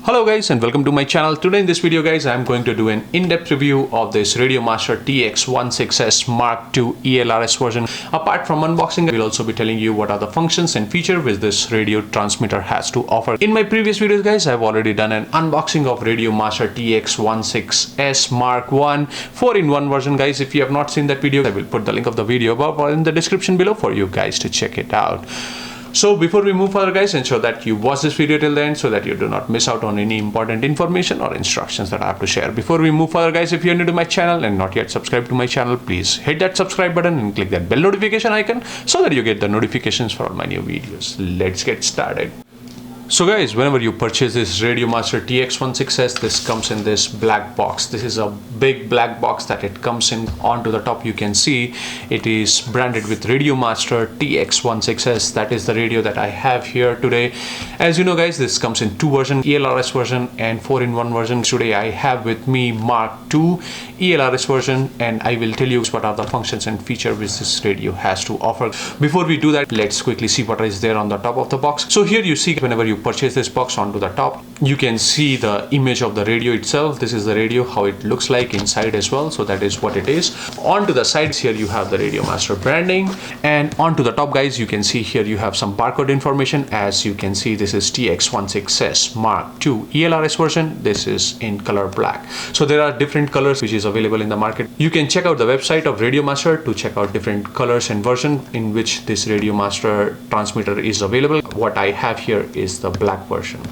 Hello guys and welcome to my channel. Today in this video guys I am going to do an in-depth review of this Radiomaster TX16s Mark II ELRS version. Apart from unboxing, I will also be telling you what are the functions and features which this radio transmitter has to offer. In my previous videos guys I have already done an unboxing of Radiomaster TX16s Mark I 4-in-1 version guys. If you have not seen that video, I will put the link of the video above or in the description below for you guys to check it out. So before we move further guys, ensure that you watch this video till the end so that you do not miss out on any important information or instructions that I have to share. Before we move further guys, if you are new to my channel and not yet subscribed to my channel, please hit that subscribe button and click that bell notification icon so that you get the notifications for all my new videos. Let's get started. So guys, whenever you purchase this Radiomaster TX16s, this comes in this black box. This is a big black box that it comes in. Onto the top you can see it is branded with Radiomaster TX16s. That is the radio that I have here today. As you know guys, this comes in two versions, ELRS version and 4-in-1 version. Today I have with me Mark II ELRS version and I will tell you what are the functions and features which this radio has to offer. Before we do that, let's quickly see what is there on the top of the box. So here you see whenever you purchase this box, onto the top you can see the image of the radio itself. This is the radio, how it looks like inside as well. So that is what it is. Onto the sides here you have the Radiomaster branding, and onto the top guys you can see here you have some barcode information. As you can see, this is TX16s Mark II ELRS version. This is in color black. So there are different colors which is available in the market. You can check out the website of Radiomaster to check out different colors and version in which this Radiomaster transmitter is available. What I have here is the black version.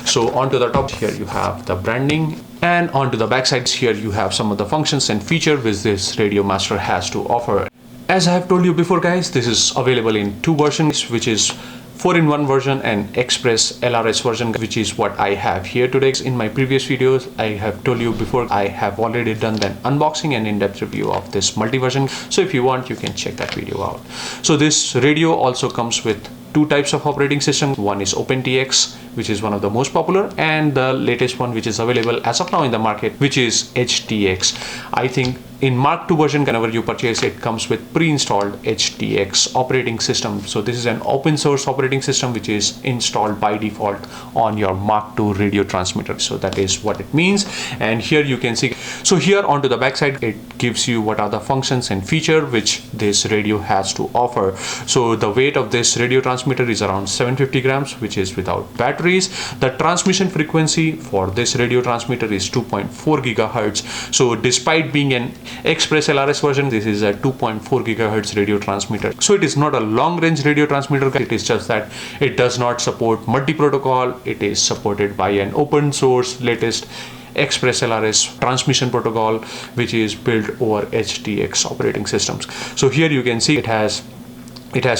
So onto the top here you have the branding, and onto the back sides here you have some of the functions and features which this Radiomaster has to offer. As I have told you before guys, this is available in two versions, which is 4-in-1 version and Express LRS version, which is what I have here today. In my previous videos I have told you before, I have already done an unboxing and in-depth review of this multi-version. So if you want, you can check that video out. So this radio also comes with two types of operating system. One is OpenTX, which is one of the most popular, and the latest one which is available as of now in the market, which is EdgeTX. I think in Mark II version, whenever you purchase it, comes with pre-installed EdgeTX operating system. So this is an open source operating system which is installed by default on your Mark II radio transmitter. So that is what it means. And here you can see, so here onto the back side it gives you what are the functions and feature which this radio has to offer. So the weight of this radio transmitter is around 750 grams, which is without batteries. The transmission frequency for this radio transmitter is 2.4 gigahertz. So despite being an Express LRS version, this is a 2.4 gigahertz radio transmitter. So it is not a long range radio transmitter. It is just that it does not support multi-protocol. It is supported by an open source latest Express LRS transmission protocol which is built over EdgeTX operating systems. So here you can see it has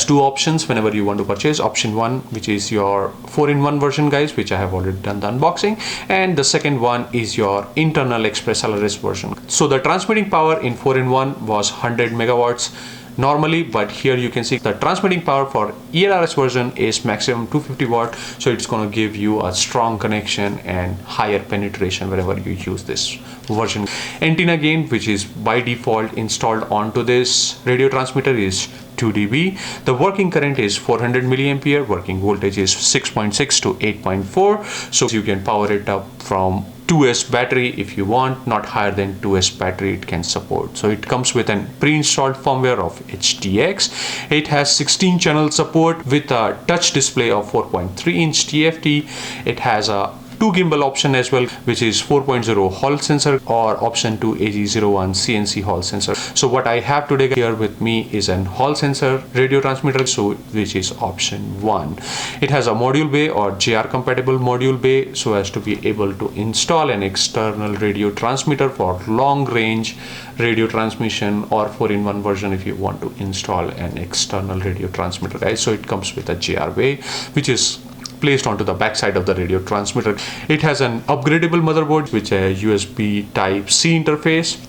two options whenever you want to purchase. Option one, which is your 4-in-1 version guys, which I have already done the unboxing, and the second one is your internal Express LRS version. So the transmitting power in 4-in-1 was 100 megawatts normally, but here you can see the transmitting power for ELRS version is maximum 250 watt. So it's going to give you a strong connection and higher penetration whenever you use this version. Antenna gain, which is by default installed onto this radio transmitter, is 2 dB. The working current is 400 milliampere. Working voltage is 6.6 to 8.4. So you can power it up from 2S battery if you want, not higher than 2S battery it can support. So it comes with an pre-installed firmware of EdgeTX. It has 16 channel support with a touch display of 4.3 inch TFT. It has a 2 gimbal option as well, which is 4.0 Hall sensor or option 2 AG01 CNC Hall sensor. So what I have today here with me is an Hall sensor radio transmitter, so which is option 1. It has a module bay or JR compatible module bay, so as to be able to install an external radio transmitter for long range radio transmission, or 4-in-1 version if you want to install an external radio transmitter guys. So it comes with a JR bay which is placed onto the back side of the radio transmitter. It has an upgradable motherboard with a USB Type-C interface,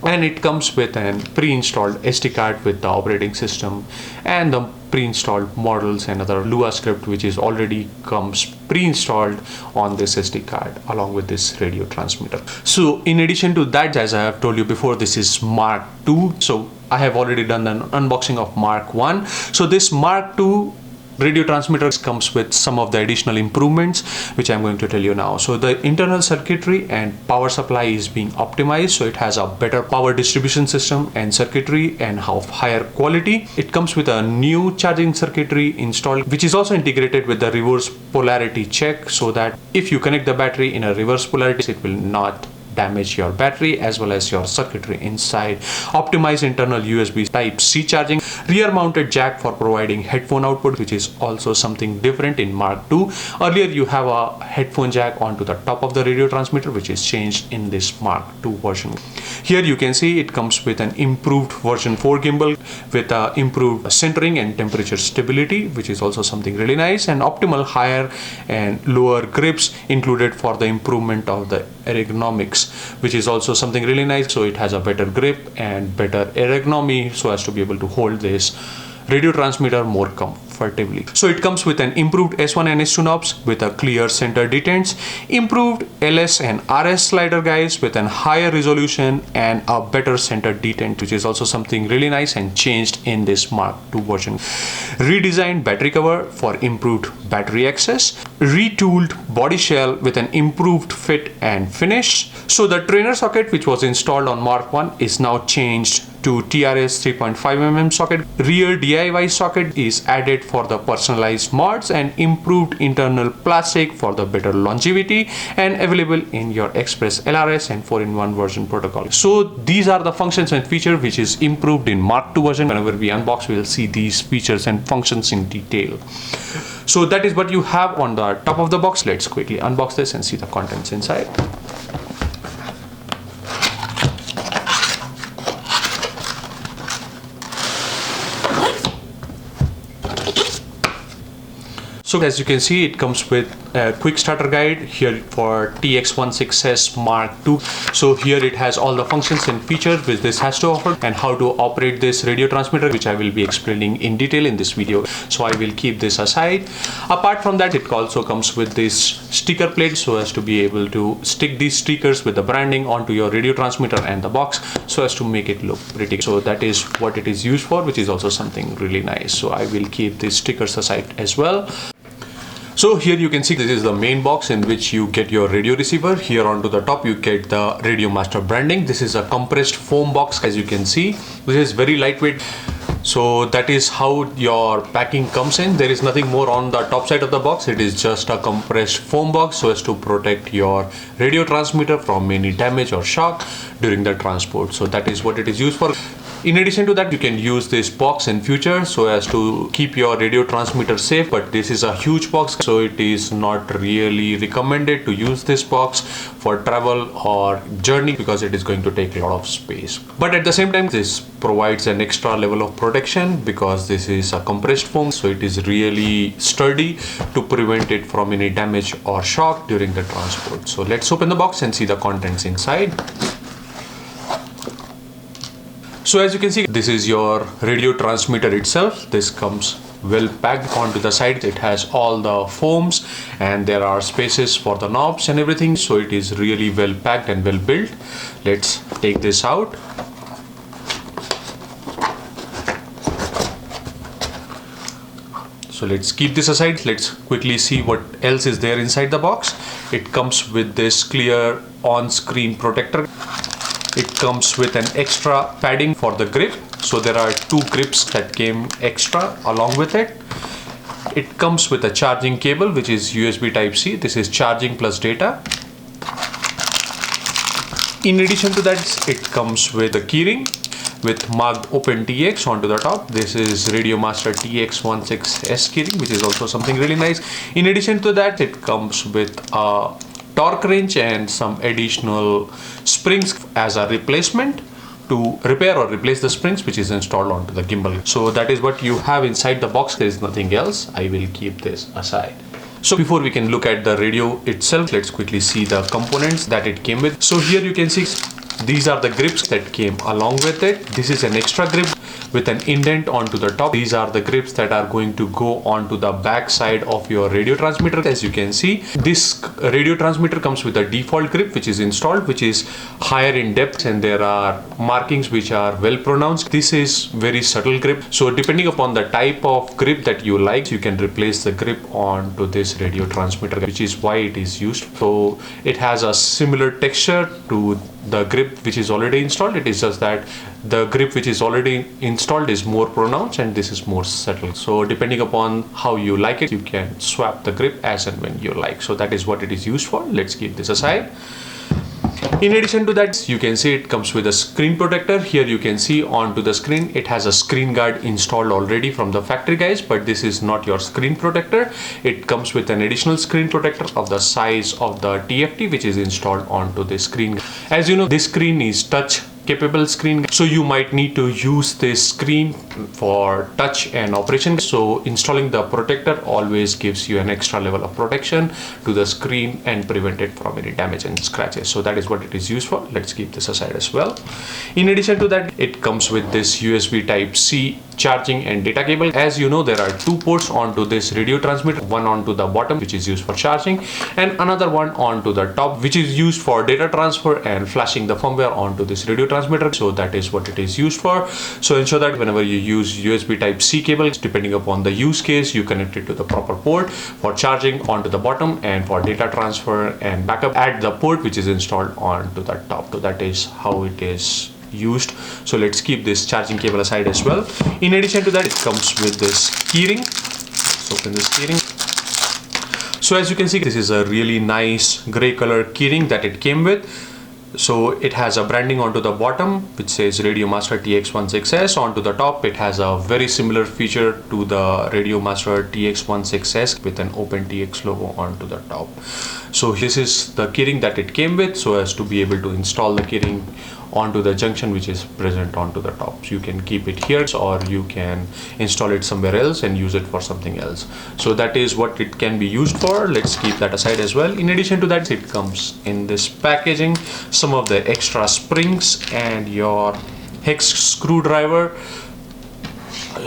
and it comes with an pre-installed SD card with the operating system and the pre-installed models and other Lua script which is already comes pre-installed on this SD card along with this radio transmitter. So in addition to that, as I have told you before, this is Mark II. So I have already done an unboxing of Mark I. So this Mark II radio transmitter comes with some of the additional improvements which I'm going to tell you now. So the internal circuitry and power supply is being optimized, so it has a better power distribution system and circuitry and of higher quality. It comes with a new charging circuitry installed, which is also integrated with the reverse polarity check, so that if you connect the battery in a reverse polarity, it will not damage your battery as well as your circuitry inside. Optimized internal USB Type-C charging, rear mounted jack for providing headphone output, which is also something different in Mark II. Earlier you have a headphone jack onto the top of the radio transmitter, which is changed in this Mark II version. Here you can see it comes with an improved version 4 gimbal with improved centering and temperature stability, which is also something really nice, and optimal higher and lower grips included for the improvement of the ergonomics, which is also something really nice. So it has a better grip and better ergonomy so as to be able to hold this radio transmitter more comfortably. So it comes with an improved S1 and S2 knobs with a clear center detents, improved LS and RS slider guys with an higher resolution and a better center detent, which is also something really nice and changed in this Mark II version. Redesigned battery cover for improved battery access, retooled body shell with an improved fit and finish. So the trainer socket which was installed on Mark I is now changed to TRS 3.5mm socket. Rear DIY socket is added for the personalized mods and improved internal plastic for the better longevity, and available in your Express ELRS and 4-in-1 version protocol. So these are the functions and features which is improved in Mark II version. Whenever we unbox, we will see these features and functions in detail. So that is what you have on the top of the box. Let's quickly unbox this and see the contents inside. So as you can see, it comes with a quick starter guide here for TX16s Mark II. So here it has all the functions and features which this has to offer and how to operate this radio transmitter, which I will be explaining in detail in this video. So I will keep this aside. Apart from that, it also comes with this sticker plate so as to be able to stick these stickers with the branding onto your radio transmitter and the box so as to make it look pretty. So that is what it is used for, which is also something really nice. So I will keep these stickers aside as well. So here you can see this is the main box in which you get your radio receiver. Here onto the top you get the Radiomaster branding. This is a compressed foam box, as you can see. This is very lightweight. So that is how your packing comes in. There is nothing more on the top side of the box. It is just a compressed foam box so as to protect your radio transmitter from any damage or shock during the transport. So that is what it is used for. In addition to that, you can use this box in future so as to keep your radio transmitter safe, but this is a huge box, so it is not really recommended to use this box for travel or journey because it is going to take a lot of space. But at the same time, this provides an extra level of protection because this is a compressed foam, so it is really sturdy to prevent it from any damage or shock during the transport. So let's open the box and see the contents inside. So as you can see, this is your radio transmitter itself. This comes well packed onto the side. It has all the foams and there are spaces for the knobs and everything. So it is really well packed and well built. Let's take this out. So let's keep this aside. Let's quickly see what else is there inside the box. It comes with this clear on-screen protector. It comes with an extra padding for the grip. So there are 2 grips that came extra along with it. It comes with a charging cable, which is USB Type-C. This is charging plus data. In addition to that, it comes with a keyring with marked OpenTX onto the top. This is Radiomaster TX16s keyring, which is also something really nice. In addition to that, it comes with a torque wrench and some additional springs as a replacement to repair or replace the springs which is installed onto the gimbal. So that is what you have inside the box. There is nothing else. I will keep this aside. So before we can look at the radio itself, let's quickly see the components that it came with. So here you can see these are the grips that came along with it. This is an extra grip with an indent onto the top. These are the grips that are going to go onto the back side of your radio transmitter. As you can see, this radio transmitter comes with a default grip which is installed, which is higher in depth, and there are markings which are well pronounced. This is very subtle grip, so depending upon the type of grip that you like, you can replace the grip onto this radio transmitter, which is why it is used. So it has a similar texture to the grip which is already installed. It is just that the grip which is already installed is more pronounced and this is more subtle. So depending upon how you like it, you can swap the grip as and when you like. So that is what it is used for. Let's keep this aside. In addition to that, you can see it comes with a screen protector. Here you can see onto the screen it has a screen guard installed already from the factory, guys, but this is not your screen protector. It comes with an additional screen protector of the size of the TFT which is installed onto the screen. As you know, this screen is touch capable screen, so you might need to use this screen for touch and operation. So installing the protector always gives you an extra level of protection to the screen and prevent it from any damage and scratches. So that is what it is used for. Let's keep this aside as well. In addition to that, it comes with this USB type C charging and data cable. As you know, there are two ports onto this radio transmitter, one onto the bottom which is used for charging and another one onto the top which is used for data transfer and flashing the firmware onto this radio transmitter. So that is what it is used for. So ensure that whenever you use USB type C cable, depending upon the use case, you connect it to the proper port for charging onto the bottom, and for data transfer and backup at the port which is installed onto the top. So that is how it is used. So let's keep this charging cable aside as well. In addition to that, it comes with this keyring. Let's open this keyring. So as you can see, this is a really nice gray color keyring that it came with. So it has a branding onto the bottom which says Radiomaster TX16s. Onto the top it has a very similar feature to the Radiomaster TX16s with an OpenTX logo onto the top. So this is the keyring that it came with, so as to be able to install the keyring onto the junction which is present onto the top. So you can keep it here or you can install it somewhere else and use it for something else. So that is what it can be used for. Let's keep that aside as well. In addition to that, it comes in this packaging some of the extra springs and your hex screwdriver,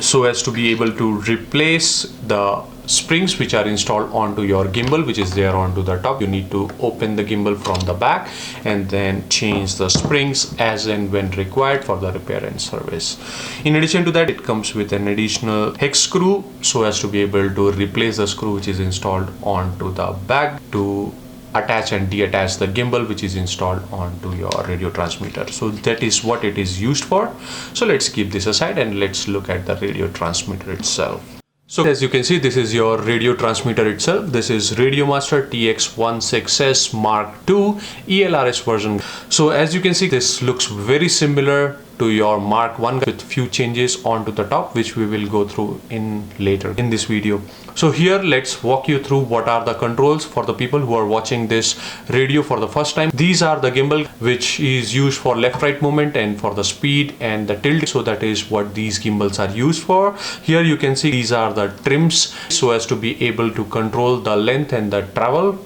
so as to be able to replace the springs which are installed onto your gimbal which is there onto the top. You need to open the gimbal from the back and then change the springs as and when required for the repair and service. In addition to that, it comes with an additional hex screw so as to be able to replace the screw which is installed onto the back to attach and detach the gimbal which is installed onto your radio transmitter. So that is what it is used for. So let's keep this aside and let's look at the radio transmitter itself. So as you can see, this is your radio transmitter itself. This is Radiomaster TX16s Mark II ELRS version. So as you can see, this looks very similar to your Mark I with few changes onto the top, which we will go through in later in this video. So here let's walk you through what are the controls for the people who are watching this radio for the first time. These are the gimbal which is used for left right movement and for the speed and the tilt. So that is what these gimbals are used for. Here you can see these are the trims so as to be able to control the length and the travel.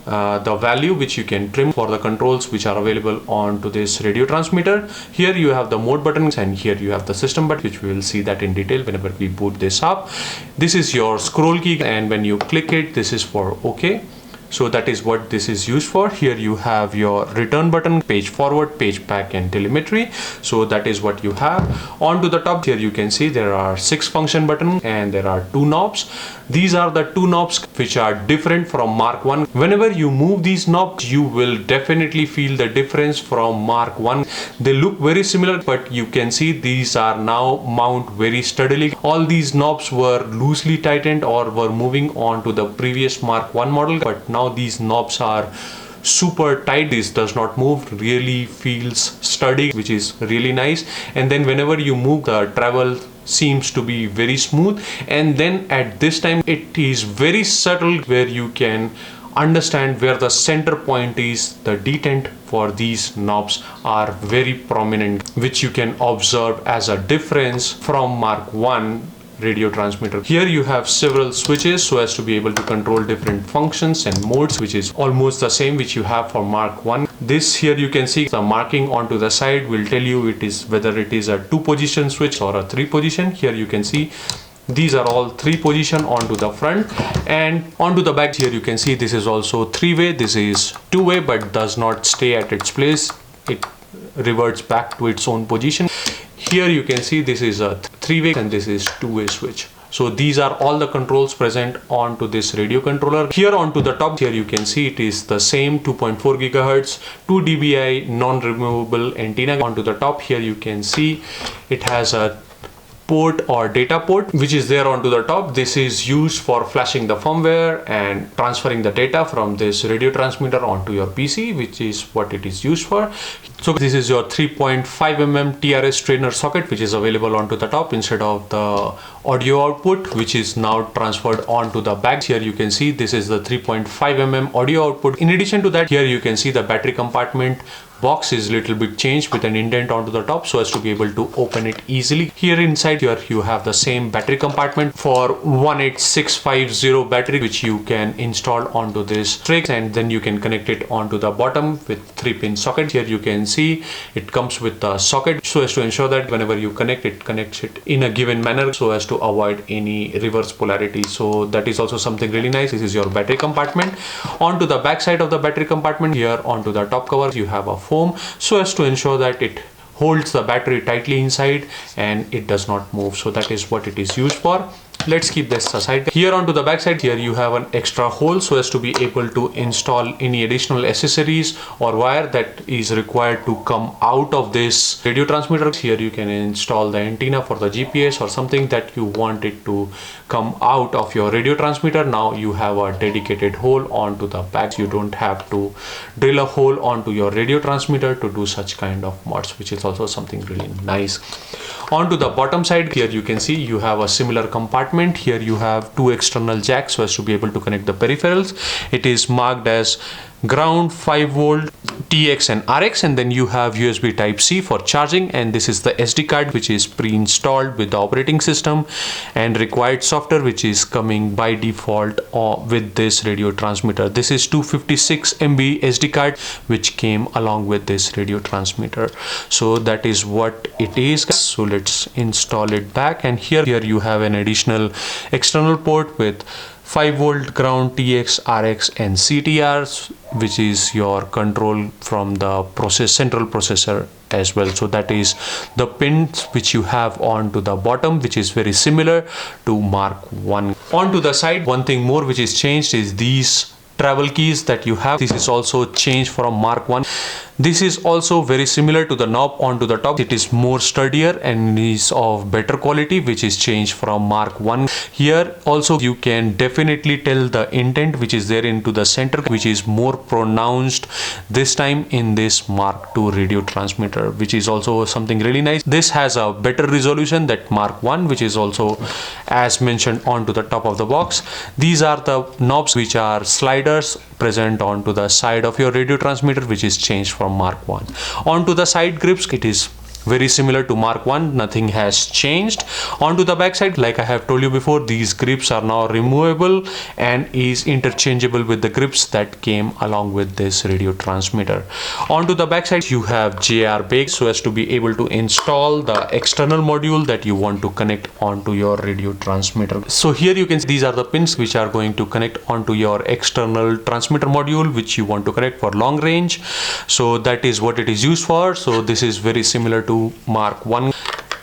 The value which you can trim for the controls which are available onto this radio transmitter. Here you have the mode buttons and here you have the system button, which we will see that in detail whenever we boot this up. This is your scroll key, and when you click it, this is for OK. So that is what this is used for. Here you have your return button, page forward, page back, and telemetry. So that is what you have. Onto the top here you can see there are 6 function buttons and there are 2 knobs. These are the 2 knobs which are different from Mark I. Whenever you move these knobs, you will definitely feel the difference from Mark I. They look very similar, but you can see these are now mount very steadily. All these knobs were loosely tightened or were moving on to the previous Mark I model, but now these knobs are super tight. This does not move, really feels sturdy, which is really nice. And then whenever you move, the travel seems to be very smooth. And then at this time it is very subtle, where you can understand where the center point is. The detent for these knobs are very prominent, which you can observe as a difference from Mark I radio transmitter. Here you have several switches so as to be able to control different functions and modes, which is almost the same which you have for Mark I. This here you can see the marking onto the side will tell you it is whether it is a 2-position switch or a 3-position. Here you can see these are all 3-position onto the front, and onto the back here you can see this is also 3-way. This is 2-way but does not stay at its place. It reverts back to its own position. Here you can see this is a 3-way and this is 2-way switch. So these are all the controls present onto this radio controller. Here onto the top, here you can see it is the same 2.4 GHz 2 dBi non-removable antenna. Onto the top here you can see it has a port or data port which is there onto the top. This is used for flashing the firmware and transferring the data from this radio transmitter onto your PC, which is what it is used for. So this is your 3.5 mm TRS trainer socket which is available onto the top instead of the audio output, which is now transferred onto the back. Here you can see this is the 3.5 mm audio output. In addition to that, here you can see the battery compartment box is little bit changed with an indent onto the top so as to be able to open it easily. Here inside here you have the same battery compartment for 18650 battery which you can install onto this tray, and then you can connect it onto the bottom with 3-pin socket. Here you can see it comes with the socket so as to ensure that whenever you connect it, connects it in a given manner so as to avoid any reverse polarity. So that is also something really nice. This is your battery compartment. Onto the back side of the battery compartment, here onto the top cover you have a foam so as to ensure that it holds the battery tightly inside and it does not move. So that is what it is used for. Let's keep this aside. Here onto the back side, here you have an extra hole so as to be able to install any additional accessories or wire that is required to come out of this radio transmitter. Here you can install the antenna for the GPS or something that you want it to come out of your radio transmitter. Now you have a dedicated hole onto the back. You don't have to drill a hole onto your radio transmitter to do such kind of mods, which is also something really nice. Onto the bottom side, here you can see you have a similar compartment. Here you have 2 external jacks so as to be able to connect the peripherals. It is marked as ground, 5V, TX and RX, and then you have USB type C for charging, and this is the SD card which is pre-installed with the operating system and required software which is coming by default with this radio transmitter. This is 256 MB SD card which came along with this radio transmitter. So that is what it is. So let's install it back, and here you have an additional external port with 5V ground, TX, RX and CTR, which is your control from the central processor as well. So that is the pins which you have onto the bottom, which is very similar to Mark 1. Onto the side, one thing more which is changed is these travel keys that you have. This is also changed from Mark 1. This is also very similar to the knob onto the top. It is more sturdier and is of better quality, which is changed from Mark 1. Here also you can definitely tell the indent which is there into the center, which is more pronounced this time in this Mark 2 radio transmitter, which is also something really nice. This has a better resolution than Mark 1, which is also as mentioned onto the top of the box. These are the knobs which are sliders present onto the side of your radio transmitter, which is changed from Mark 1. Onto the side grips, it is very similar to Mark 1, nothing has changed. Onto the back side, like I have told you before, these grips are now removable and is interchangeable with the grips that came along with this radio transmitter. Onto the back side, you have JR bake so as to be able to install the external module that you want to connect onto your radio transmitter. So here you can see these are the pins which are going to connect onto your external transmitter module which you want to connect for long range. So that is what it is used for. So this is very similar to Mark 1.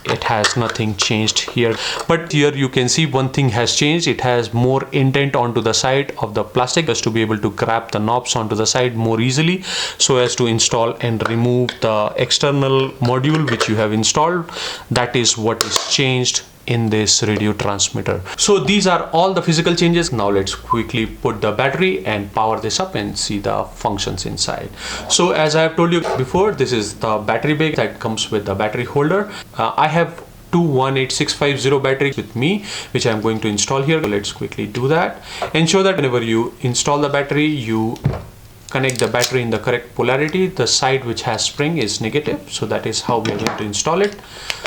It has nothing changed here, but here you can see one thing has changed. It has more indent onto the side of the plastic as to be able to grab the knobs onto the side more easily so as to install and remove the external module which you have installed. That is what is changed in this radio transmitter. So these are all the physical changes. Now let's quickly put the battery and power this up and see the functions inside. So as I have told you before, this is the battery bag that comes with the battery holder. I have two 18650 batteries with me which I'm going to install here. Let's quickly do that. Ensure that whenever you install the battery, you connect the battery in the correct polarity. The side which has spring is negative, so that is how we are going to install it.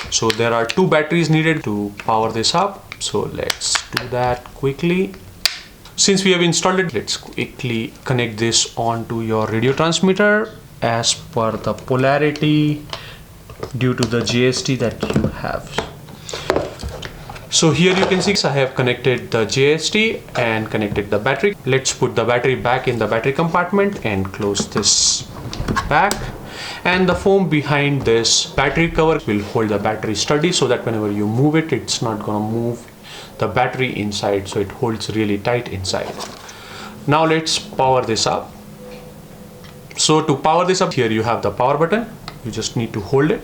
So there are two batteries needed to power this up, so let's do that quickly. Since we have installed it, let's quickly connect this onto your radio transmitter as per the polarity due to the JST that you have. So here you can see I have connected the JST and connected the battery. Let's put the battery back in the battery compartment and close this back. And the foam behind this battery cover will hold the battery steady so that whenever you move it, it's not gonna move the battery inside, so it holds really tight inside. Now let's power this up. So to power this up, here you have the power button. You just need to hold it.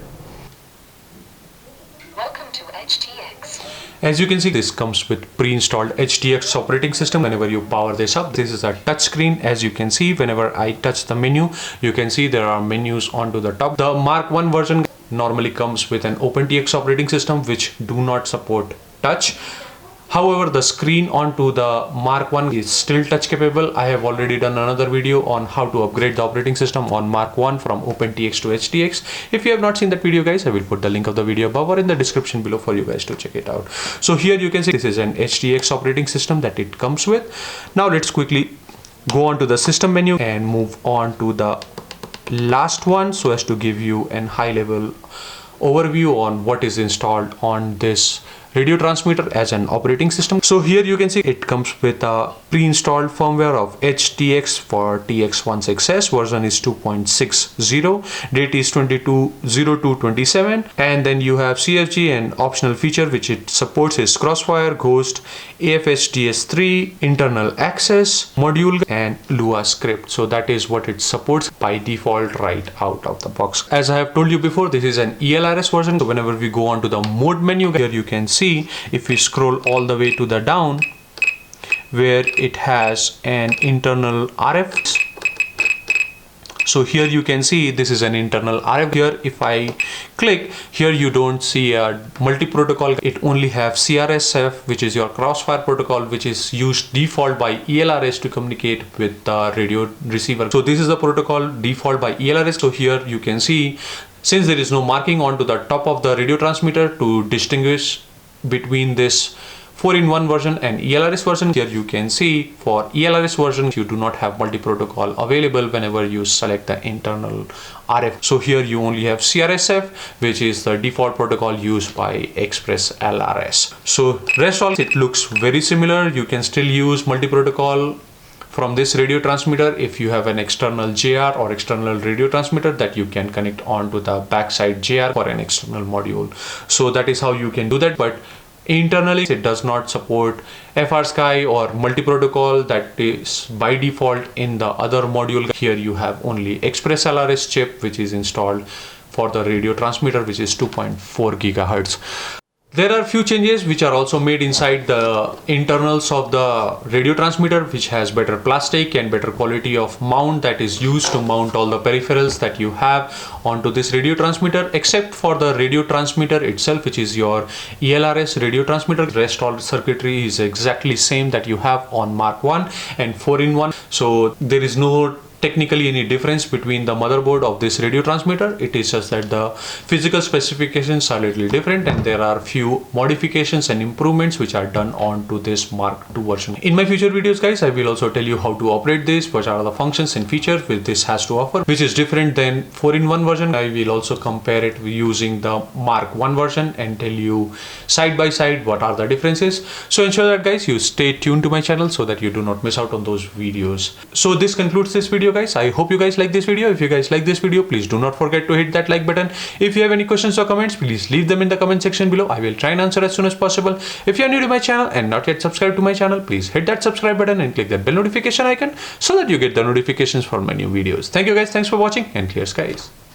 Welcome to EdgeTX. As you can see, this comes with pre-installed EdgeTX operating system. Whenever you power this up, this is a touch screen. As you can see, whenever I touch the menu, you can see there are menus onto the top. The Mark 1 version normally comes with an OpenTX operating system which do not support touch. However, the screen onto the Mark 1 is still touch capable. I have already done another video on how to upgrade the operating system on Mark 1 from OpenTX to EdgeTX. If you have not seen that video, guys, I will put the link of the video above or in the description below for you guys to check it out. So here you can see this is an EdgeTX operating system that it comes with. Now let's quickly go on to the system menu and move on to the last one so as to give you an high level overview on what is installed on this radio transmitter as an operating system. So here you can see it comes with a pre-installed firmware of EdgeTX for TX16s. Version is 2.60, date is 22/02/27, and then you have CFG, and optional feature which it supports is Crossfire, Ghost, AFHDS3, internal access, module, and Lua script. So that is what it supports by default right out of the box. As I have told you before, this is an ELRS version. So whenever we go on to the mode menu, here you can see if we scroll all the way to the down where it has an internal RF. So here you can see this is an internal RF. Here if I click here, you don't see a multi-protocol. It only have CRSF, which is your crossfire protocol, which is used default by ELRS to communicate with the radio receiver. So this is the protocol default by ELRS. So here you can see, since there is no marking onto the top of the radio transmitter to distinguish between this 4-in-1 version and ELRS version, here you can see for ELRS version you do not have multi-protocol available whenever you select the internal RF. So here you only have CRSF, which is the default protocol used by Express LRS. So rest all it looks very similar. You can still use multi-protocol from this radio transmitter if you have an external JR or external radio transmitter that you can connect onto the backside JR for an external module. So that is how you can do that, but internally it does not support FR-Sky or multi-protocol that is by default in the other module. Here you have only Express LRS chip which is installed for the radio transmitter, which is 2.4 GHz. There are few changes which are also made inside the internals of the radio transmitter, which has better plastic and better quality of mount that is used to mount all the peripherals that you have onto this radio transmitter, except for the radio transmitter itself, which is your ELRS radio transmitter. Rest all circuitry is exactly same that you have on Mark 1 and 4-in-1. So there is no technically any difference between the motherboard of this radio transmitter. It is just that the physical specifications are a little different and there are few modifications and improvements which are done onto this Mark II version. In my future videos, guys, I will also tell you how to operate this, what are the functions and features which this has to offer, which is different than 4-in-1 version. I will also compare it using the Mark 1 version and tell you side by side what are the differences. So ensure that, guys, you stay tuned to my channel so that you do not miss out on those videos. So this concludes this video, guys. I hope you guys like this video. If you guys like this video, please do not forget to hit that like button. If you have any questions or comments, please leave them in the comment section below. I will try and answer as soon as possible. If you are new to my channel and not yet subscribed to my channel, please hit that subscribe button and click that bell notification icon so that you get the notifications for my new videos. Thank you, guys. Thanks for watching and clear skies.